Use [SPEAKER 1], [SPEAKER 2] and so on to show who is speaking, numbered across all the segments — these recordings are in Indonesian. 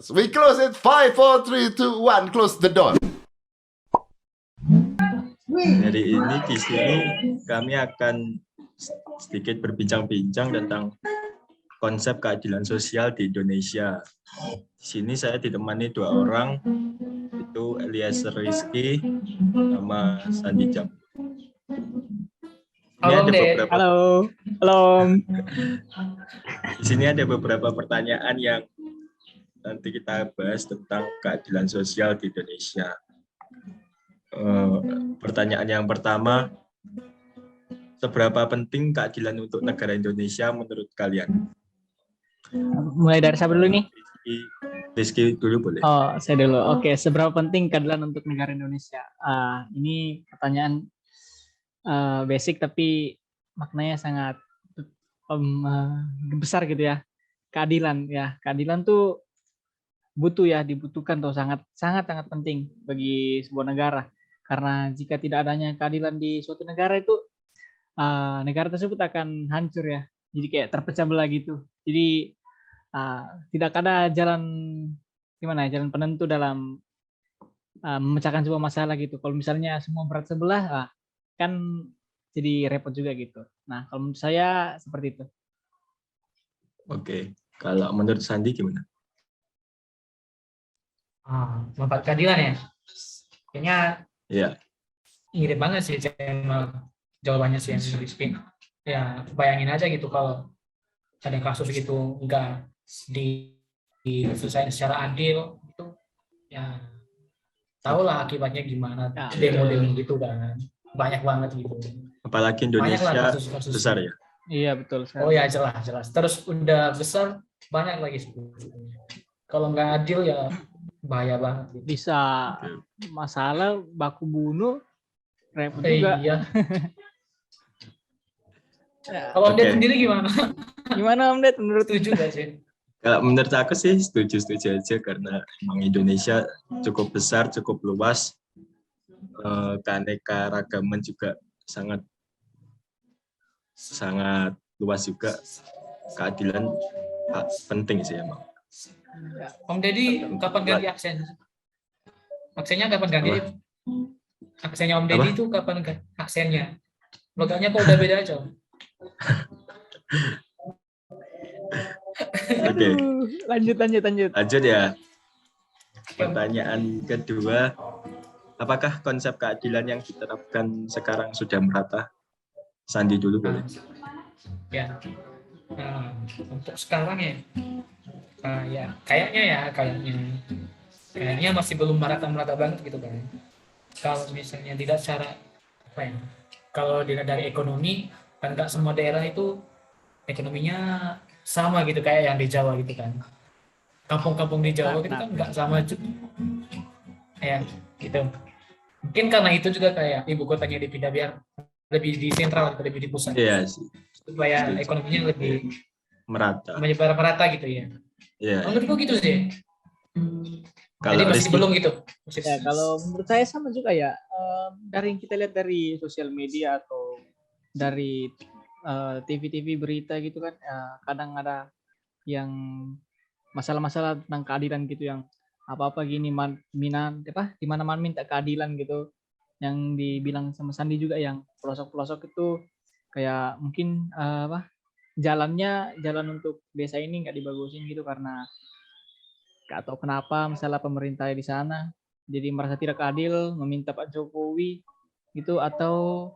[SPEAKER 1] We close it. 5, 4, 3, 2, 1. Close the door.
[SPEAKER 2] Hari ini di sini kami akan sedikit berbincang-bincang tentang konsep keadilan sosial di Indonesia. Di sini saya ditemani 2 orang, itu Eliezer Rizky sama Sandi Jam. Ini ada beberapa.
[SPEAKER 3] Halo.
[SPEAKER 2] Di sini ada beberapa pertanyaan yang nanti kita bahas tentang keadilan sosial di Indonesia. Pertanyaan yang pertama, seberapa penting keadilan untuk negara Indonesia menurut kalian?
[SPEAKER 3] Mulai dari siapa dulu nih?
[SPEAKER 2] Rizky dulu boleh.
[SPEAKER 3] Oh, saya dulu. Oke, seberapa penting keadilan untuk negara Indonesia? Ini pertanyaan basic tapi maknanya sangat besar gitu ya. Keadilan tuh dibutuhkan tuh sangat penting bagi sebuah negara. Karena jika tidak adanya keadilan di suatu negara itu negara tersebut akan hancur ya. Jadi kayak terpecah belah gitu. Jadi tidak ada jalan penentu dalam memecahkan sebuah masalah gitu. Kalau misalnya semua berat sebelah, kan jadi repot juga gitu. Nah, kalau menurut saya seperti itu.
[SPEAKER 2] Oke, kalau menurut Sandi gimana?
[SPEAKER 4] Manfaat keadilan ya? Kayaknya
[SPEAKER 2] Ya.
[SPEAKER 4] mirip banget sih sama jawabannya sih yang Rizky. Ya, bayangin aja gitu kalau ada kasus gitu nggak diselesaikan secara adil itu ya tahulah akibatnya gimana, demo-demo gitu kan banyak banget gitu,
[SPEAKER 2] Apalagi Indonesia
[SPEAKER 4] kasus
[SPEAKER 2] besar ya.
[SPEAKER 3] Iya betul.
[SPEAKER 4] Oh ya jelas terus udah besar banyak lagi sebetulnya. Kalau nggak adil ya bahaya banget gitu.
[SPEAKER 3] Bisa masalah baku bunuh repot juga.
[SPEAKER 4] Iya. Kalau Om Ded sendiri gimana?
[SPEAKER 3] Gimana Om Ded menurut?
[SPEAKER 4] Setuju gak sih?
[SPEAKER 2] Kalau menurut aku sih setuju aja karena emang Indonesia cukup besar, cukup luas, keanekaragaman juga sangat luas juga. Keadilan penting sih emang.
[SPEAKER 4] Om Deddy kapan ganti aksen? Aksennya kapan ganti? Aksennya Om Deddy itu kapan ganti aksennya? Logatnya kok udah beda aja?
[SPEAKER 3] Oke. Lanjut
[SPEAKER 2] ya. Pertanyaan kedua, apakah konsep keadilan yang diterapkan sekarang sudah merata? Sandi dulu boleh.
[SPEAKER 4] Ya. Untuk sekarang ya, kayaknya masih belum merata banget gitu kan. Kalau misalnya tidak secara kalau dilihat dari ekonomi kan nggak semua daerah itu ekonominya sama gitu kayak yang di Jawa gitu kan. Kampung-kampung di Jawa gitu kan nggak sama juga. Ya, gitu. Mungkin karena itu juga kayak ibu kotanya dipindah biar lebih di sentral atau lebih di pusat.
[SPEAKER 2] Iya sih.
[SPEAKER 4] Supaya ekonominya lebih menyebar merata gitu ya.
[SPEAKER 2] Iya.
[SPEAKER 4] Menurutku gitu sih.
[SPEAKER 2] Kalau
[SPEAKER 4] jadi masih belum gitu.
[SPEAKER 3] Ya, kalau menurut saya sama juga ya. Dari yang kita lihat dari sosial media atau dari TV berita gitu kan, kadang ada yang masalah-masalah tentang keadilan gitu yang apa-apa gini di mana minta keadilan gitu, yang dibilang sama Sandi juga yang pelosok-pelosok itu kayak mungkin jalan untuk desa ini nggak dibagusin gitu karena nggak tahu kenapa masalah pemerintah di sana jadi merasa tidak adil, meminta Pak Jokowi gitu, atau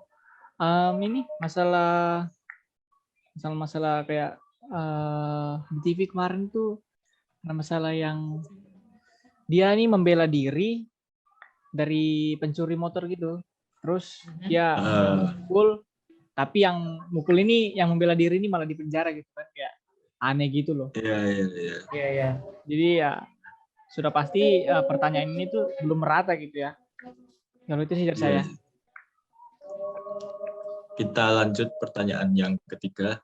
[SPEAKER 3] ini masalah kayak di TV kemarin tuh masalah yang dia nih membela diri dari pencuri motor gitu, terus dia mukul, tapi yang mukul ini yang membela diri ini malah dipenjara gitu kan, kayak aneh gitu loh.
[SPEAKER 4] Iya.
[SPEAKER 3] Jadi ya sudah pasti pertanyaan ini tuh belum merata gitu ya. Kalau itu sih dari saya.
[SPEAKER 2] Kita lanjut pertanyaan yang ketiga.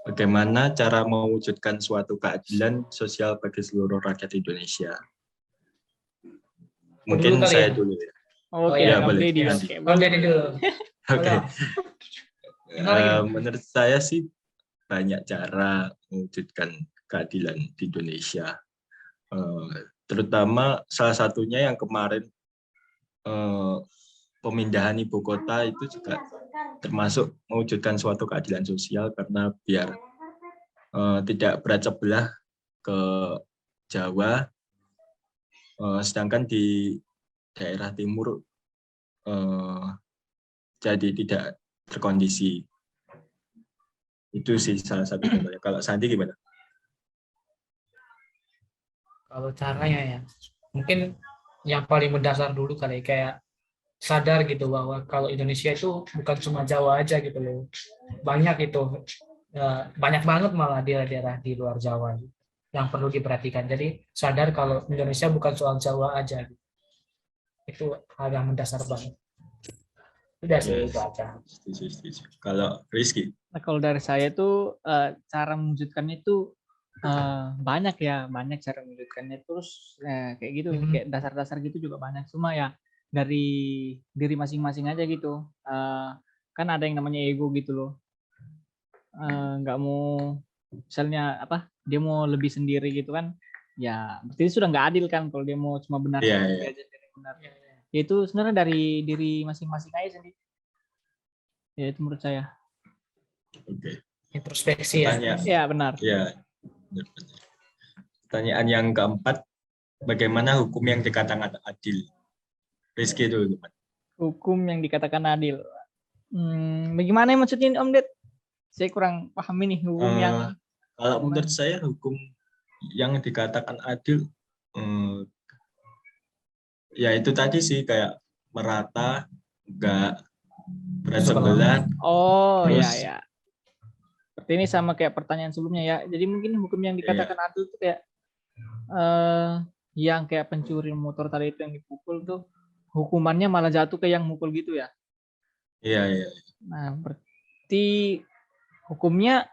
[SPEAKER 2] Bagaimana cara mewujudkan suatu keadilan sosial bagi seluruh rakyat Indonesia? Mungkin saya dulu ya.
[SPEAKER 3] Oke, boleh.
[SPEAKER 4] Boleh dulu.
[SPEAKER 2] Oke. Menurut saya sih banyak cara mewujudkan keadilan di Indonesia. Terutama salah satunya yang kemarin pemindahan ibu kota itu juga termasuk mewujudkan suatu keadilan sosial karena biar tidak berat sebelah ke Jawa, sedangkan di daerah timur jadi tidak terkondisi. Itu sih salah satu contohnya. Kalau Santi gimana?
[SPEAKER 4] Kalau caranya ya, mungkin yang paling mendasar dulu kali, kayak sadar gitu bahwa kalau Indonesia itu bukan cuma Jawa aja gitu loh. Banyak itu, banyak banget malah daerah-daerah di luar Jawa yang perlu diperhatikan. Jadi sadar kalau Indonesia bukan soal Jawa aja. Itu hal yang mendasar banget. Udah sih, itu aja.
[SPEAKER 2] Setuju. Kalau Rizky?
[SPEAKER 3] Nah, kalau dari saya tuh cara mewujudkannya itu banyak cara mewujudkannya. Terus kayak gitu, kayak dasar-dasar gitu juga banyak. Cuma ya dari diri masing-masing aja gitu. Kan ada yang namanya ego gitu loh. Nggak mau, misalnya apa, dia mau lebih sendiri gitu kan, ya berarti sudah nggak adil kan kalau dia mau cuma benar sendiri aja, benar. Ya, itu sebenarnya dari diri masing-masing aja sendiri. Ya itu menurut saya.
[SPEAKER 2] Oke.
[SPEAKER 4] Introspeksi ya.
[SPEAKER 3] Ya benar.
[SPEAKER 2] Ya. Pertanyaan yang keempat, bagaimana hukum yang dikatakan adil? Rizky dulu.
[SPEAKER 3] Hukum yang dikatakan adil. Bagaimana maksudnya Om Ded? Saya kurang paham ini hukum yang.
[SPEAKER 2] Kalau menurut saya hukum yang dikatakan adil, ya itu tadi sih, kayak merata, enggak berat sebelah.
[SPEAKER 3] Oh
[SPEAKER 2] terus,
[SPEAKER 3] ya. Seperti ini sama kayak pertanyaan sebelumnya ya. Jadi mungkin hukum yang dikatakan adil itu kayak yang kayak pencuri motor tadi itu yang dipukul tuh, hukumannya malah jatuh ke yang mukul gitu ya.
[SPEAKER 2] Iya.
[SPEAKER 3] Nah, berarti hukumnya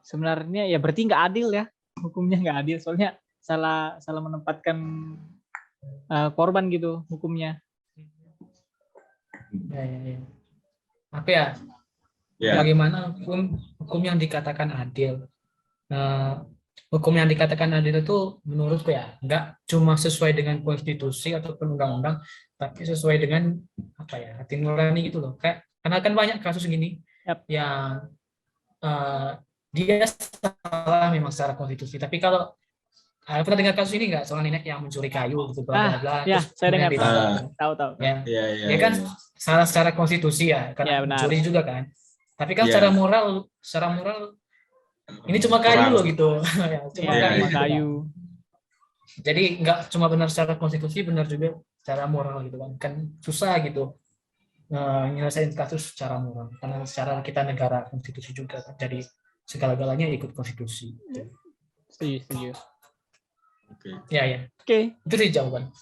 [SPEAKER 3] sebenarnya ya berarti nggak adil ya. Hukumnya nggak adil, soalnya salah menempatkan korban gitu hukumnya.
[SPEAKER 4] Ya. Apa ya? Bagaimana hukum yang dikatakan adil? Hukum yang dikatakan adil itu menurutku ya nggak cuma sesuai dengan konstitusi ataupun undang-undang, tapi sesuai dengan apa ya, hati nurani gitu loh. Karena kan banyak kasus gini yang dia salah memang secara konstitusi, tapi kalau pernah dengar kasus ini nggak, soal nenek yang mencuri kayu gitu, bla bla bla.
[SPEAKER 3] Ya, saya dengar. Tahu.
[SPEAKER 4] Ya kan salah secara konstitusi ya, karena mencuri juga kan. Tapi kan secara moral ini cuma kayu loh gitu. Cuma kayu. Jadi nggak cuma benar secara konstitusi, benar juga secara moral gitu kan. Kan susah gitu nyelesain kasus secara moral, karena secara kita negara konstitusi juga kan. Jadi segala-galanya ikut konstitusi.
[SPEAKER 3] Setuju.
[SPEAKER 2] Oke.
[SPEAKER 4] Ya. Oke. Itu sih jawaban.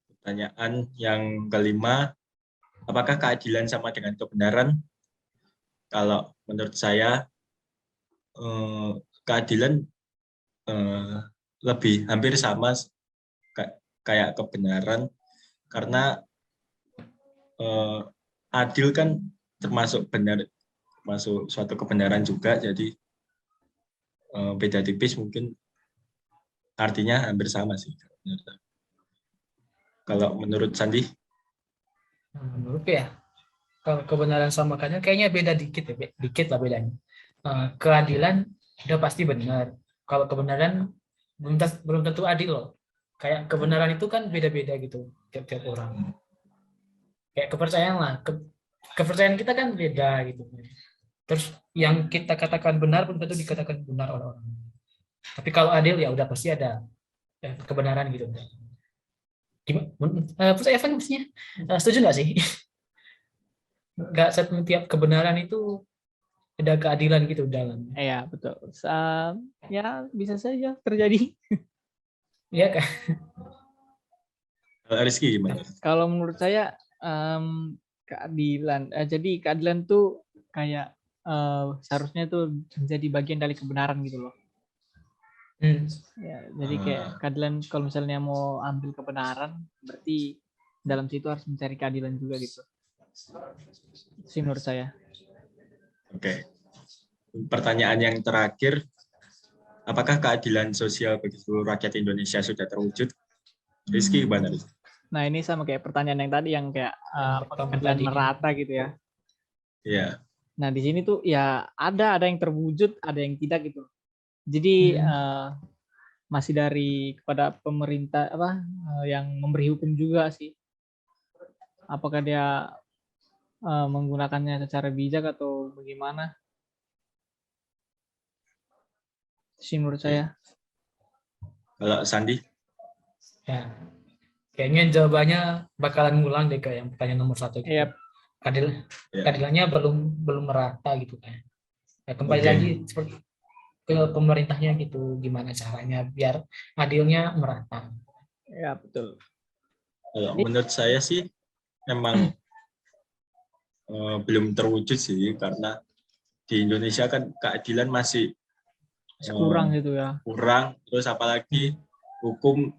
[SPEAKER 2] Pertanyaan yang kelima, apakah keadilan sama dengan kebenaran? Kalau menurut saya, keadilan lebih hampir sama kayak kebenaran, karena adil kan termasuk benar, masuk suatu kebenaran juga, jadi beda tipis, mungkin artinya hampir sama sih. Kalau menurut Sandi?
[SPEAKER 4] Menurut ya, kalau kebenaran sama keadilan kayaknya beda dikit lah bedanya. Keadilan udah pasti benar. Kalau kebenaran belum tentu adil loh. Kayak kebenaran itu kan beda-beda gitu tiap orang. Kayak kepercayaan lah. Kepercayaan kita kan beda gitu. Terus yang kita katakan benar belum tentu dikatakan benar oleh orang. Tapi kalau adil ya udah pasti ada kebenaran gitu. Gimana? Evan maksudnya setuju nggak sih? Nggak setiap kebenaran itu ada keadilan gitu dalam.
[SPEAKER 3] Iya betul. Ya bisa saja terjadi.
[SPEAKER 4] Iya kan?
[SPEAKER 2] Rizky gimana?
[SPEAKER 3] Kalau menurut saya keadilan. Jadi keadilan tuh kayak seharusnya tuh menjadi bagian dari kebenaran gitu loh. Ya, jadi kayak keadilan, kalau misalnya mau ambil kebenaran, berarti dalam situ harus mencari keadilan juga gitu. Itu menurut saya.
[SPEAKER 2] Oke. Pertanyaan yang terakhir, apakah keadilan sosial bagi seluruh rakyat Indonesia sudah terwujud? Rizky gimana? Rizky?
[SPEAKER 3] Nah, ini sama kayak pertanyaan yang tadi yang kayak
[SPEAKER 4] Yang pertama
[SPEAKER 3] keadilan
[SPEAKER 4] tadi.
[SPEAKER 3] merata gitu ya.
[SPEAKER 2] Iya.
[SPEAKER 3] Nah, di sini tuh ya ada yang terwujud, ada yang tidak gitu. Jadi masih dari kepada pemerintah yang memberi hukum juga sih. Apakah dia menggunakannya secara bijak atau bagaimana? Sih menurut saya.
[SPEAKER 2] Kalau Sandi?
[SPEAKER 4] Ya, kayaknya jawabannya bakalan ngulang deh kayak yang pertanyaan nomor 1 gitu.
[SPEAKER 3] Yap.
[SPEAKER 4] Keadilannya belum merata gitu kan. Ya, kembali
[SPEAKER 2] Oke.
[SPEAKER 4] lagi seperti ke pemerintahnya gitu, gimana caranya biar adilnya merata.
[SPEAKER 3] Ya, betul.
[SPEAKER 2] Kalau menurut saya sih memang belum terwujud sih, karena di Indonesia kan keadilan masih
[SPEAKER 3] Kurang gitu ya.
[SPEAKER 2] kurang, terus apalagi hukum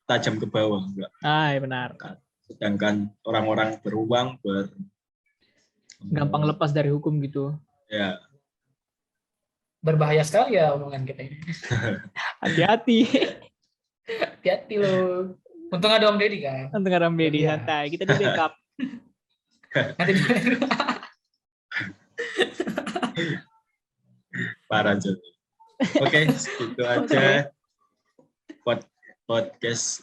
[SPEAKER 2] tajam ke bawah, enggak.
[SPEAKER 3] Ya benar.
[SPEAKER 2] Sedangkan orang-orang beruang
[SPEAKER 3] Gampang lepas dari hukum gitu.
[SPEAKER 2] ya.
[SPEAKER 4] Berbahaya sekali ya omongan kita ini.
[SPEAKER 3] Hati-hati.
[SPEAKER 4] Hati-hati loh. Untung ada Om Deddy kan.
[SPEAKER 3] Untung ada Om Deddy,
[SPEAKER 4] Iya.
[SPEAKER 3] santai. Kita di backup.
[SPEAKER 4] Nanti
[SPEAKER 2] Parah jadi. Oke, segitu aja podcast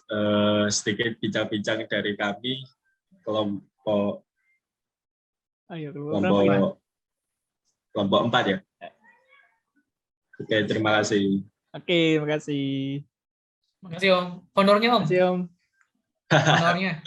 [SPEAKER 2] sedikit bincang-bincang dari kami kelompok
[SPEAKER 3] Ayo, berapa?
[SPEAKER 2] kelompok 4 ya. Oke, terima kasih.
[SPEAKER 3] Oke, makasih.
[SPEAKER 4] Makasih Om. Honornya Om.
[SPEAKER 3] Makasih Om.
[SPEAKER 4] Honornya.